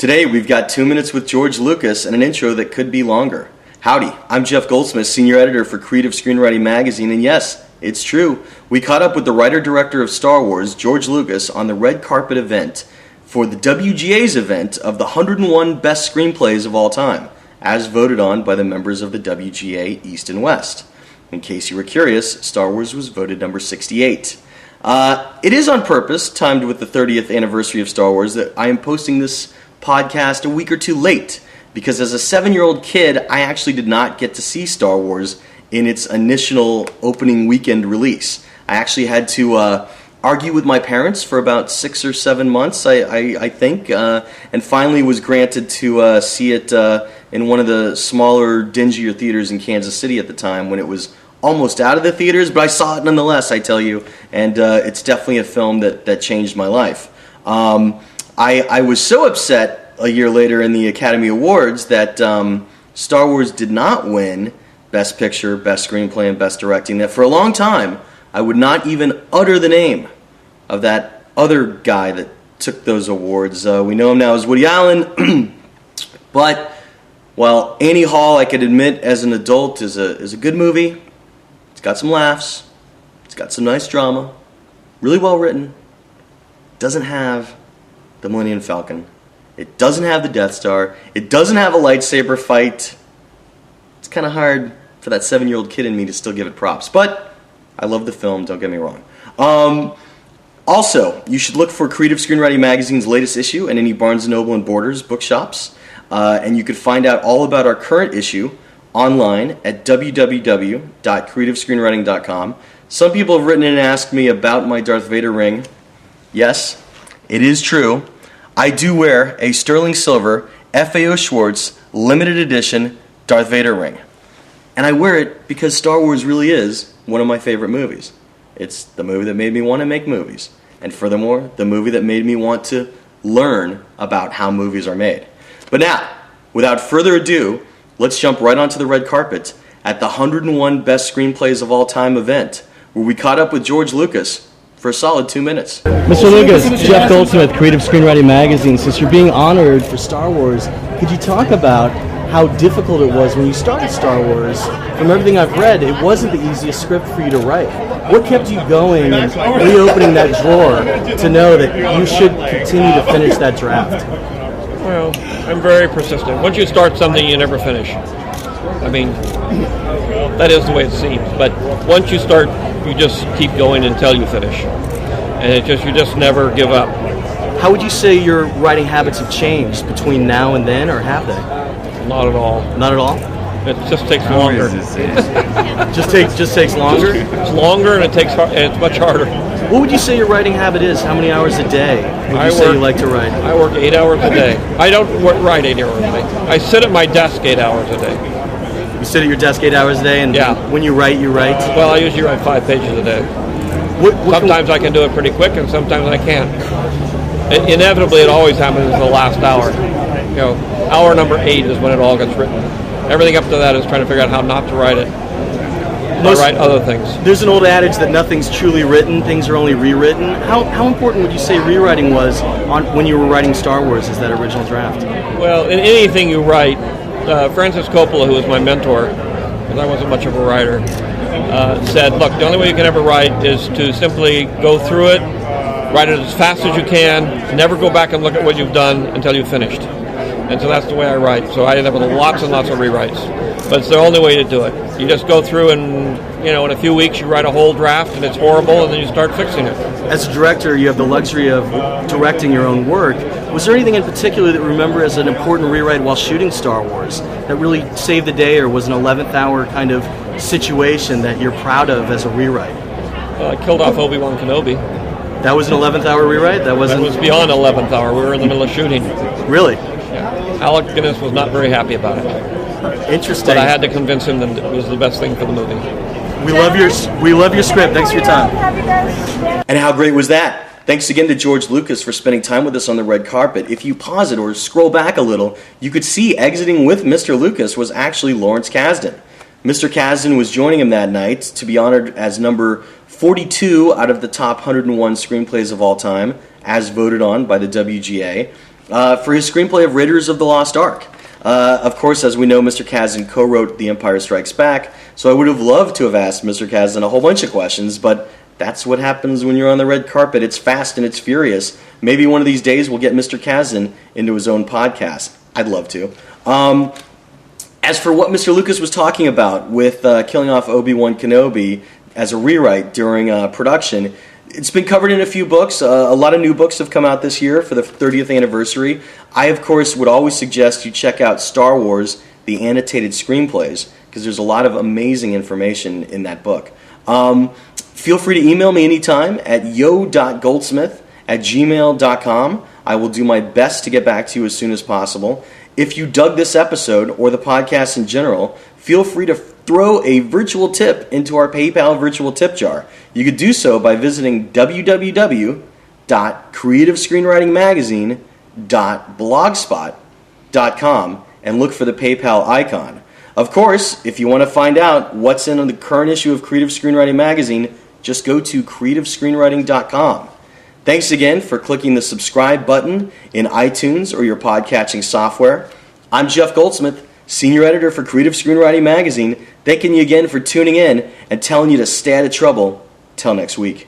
Today we've got 2 minutes with George Lucas and an intro that could be longer. Howdy, I'm Jeff Goldsmith, senior editor for Creative Screenwriting magazine, and yes, it's true. We caught up with the writer-director of Star Wars, George Lucas, on the red carpet event for the WGA's event of the 101 best screenplays of all time, as voted on by the members of the WGA East and West. In case you were curious, Star Wars was voted number 68. It is on purpose, timed with the 30th anniversary of Star Wars, that I am posting this podcast a week or two late, because as a 7-year-old kid, I actually did not get to see Star Wars in its initial opening weekend release. I actually had to argue with my parents for about 6 or 7 months, I think, and finally was granted to see it in one of the smaller, dingier theaters in Kansas City at the time when it was almost out of the theaters, but I saw it nonetheless, I tell you, and it's definitely a film that changed my life. I was so upset a year later in the Academy Awards that Star Wars did not win Best Picture, Best Screenplay, and Best Directing, that for a long time I would not even utter the name of that other guy that took those awards. We know him now as Woody Allen, but while Annie Hall, I could admit as an adult, is a good movie, it's got some laughs, it's got some nice drama, really well written, doesn't have the Millennium Falcon. It doesn't have the Death Star. It doesn't have a lightsaber fight. It's kind of hard for that 7-year-old kid in me to still give it props. But I love the film, don't get me wrong. Also, you should look for Creative Screenwriting Magazine's latest issue in any Barnes & Noble and Borders bookshops. And you could find out all about our current issue online at www.creativescreenwriting.com. Some people have written in and asked me about my Darth Vader ring. Yes, it is true. I do wear a sterling silver FAO Schwartz limited edition Darth Vader ring. And I wear it because Star Wars really is one of my favorite movies. It's the movie that made me want to make movies. And furthermore, the movie that made me want to learn about how movies are made. But now, without further ado, let's jump right onto the red carpet at the 101 Best Screenplays of All Time event, where we caught up with George Lucas for a solid 2 minutes. Mr. Lucas, Jeff Goldsmith, Creative Screenwriting Magazine. Since you're being honored for Star Wars, could you talk about how difficult it was when you started Star Wars? From everything I've read, it wasn't the easiest script for you to write. What kept you going and reopening that drawer to know that you should continue to finish that draft? Well, I'm very persistent. Once you start something, you never finish. I mean, that is the way it seems. But once you start, you just keep going until you finish. And you just never give up. How would you say your writing habits have changed between now and then, or have they? Not at all. Not at all? It just takes longer. just takes longer? It's longer and it's much harder. What would you say your writing habit is? How many hours a day would you say you like to write? I work 8 hours a day. I don't write 8 hours a day. I sit at my desk 8 hours a day. You sit at your desk 8 hours a day, and when you write, you write? Well, I usually write 5 pages a day. Sometimes I can do it pretty quick, and sometimes I can't. Inevitably, it always happens in the last hour. You know, hour number 8 is when it all gets written. Everything up to that is trying to figure out how not to write it. Or write other things. There's an old adage that nothing's truly written, things are only rewritten. How important would you say rewriting was when you were writing Star Wars as that original draft? Well, in anything you write, Francis Coppola, who was my mentor, because I wasn't much of a writer, said, look, the only way you can ever write is to simply go through it, write it as fast as you can, never go back and look at what you've done until you've finished. And so that's the way I write. So I end up with lots and lots of rewrites. But it's the only way to do it. You just go through and, in a few weeks you write a whole draft and it's horrible and then you start fixing it. As a director, you have the luxury of directing your own work. Was there anything in particular that you remember as an important rewrite while shooting Star Wars that really saved the day, or was an 11th hour kind of situation that you're proud of as a rewrite? I killed off Obi-Wan Kenobi. That was an 11th hour rewrite? That was beyond 11th hour. We were in the middle of shooting. Really? Yeah. Alec Guinness was not very happy about it. Interesting. But I had to convince him that it was the best thing for the movie. We love your script. Thanks for your time. And how great was that? Thanks again to George Lucas for spending time with us on the red carpet. If you pause it or scroll back a little, you could see exiting with Mr. Lucas was actually Lawrence Kasdan. Mr. Kasdan was joining him that night to be honored as number 42 out of the top 101 screenplays of all time, as voted on by the WGA. for his screenplay of Raiders of the Lost Ark. Of course, as we know, Mr. Kazan co-wrote The Empire Strikes Back, so I would have loved to have asked Mr. Kazan a whole bunch of questions, but that's what happens when you're on the red carpet. It's fast and it's furious. Maybe one of these days we'll get Mr. Kazan into his own podcast. I'd love to. As for what Mr. Lucas was talking about with killing off Obi-Wan Kenobi as a rewrite during production, it's been covered in a few books. A lot of new books have come out this year for the 30th anniversary. I, of course, would always suggest you check out Star Wars, the annotated screenplays, because there's a lot of amazing information in that book. Feel free to email me anytime at yo.goldsmith@gmail.com. I will do my best to get back to you as soon as possible. If you dug this episode or the podcast in general, feel free to throw a virtual tip into our PayPal virtual tip jar. You could do so by visiting www.creativescreenwritingmagazine.blogspot.com and look for the PayPal icon. Of course, if you want to find out what's in the current issue of Creative Screenwriting Magazine, just go to creativescreenwriting.com. Thanks again for clicking the subscribe button in iTunes or your podcatching software. I'm Jeff Goldsmith, Senior Editor for Creative Screenwriting Magazine, thanking you again for tuning in and telling you to stay out of trouble. Till next week.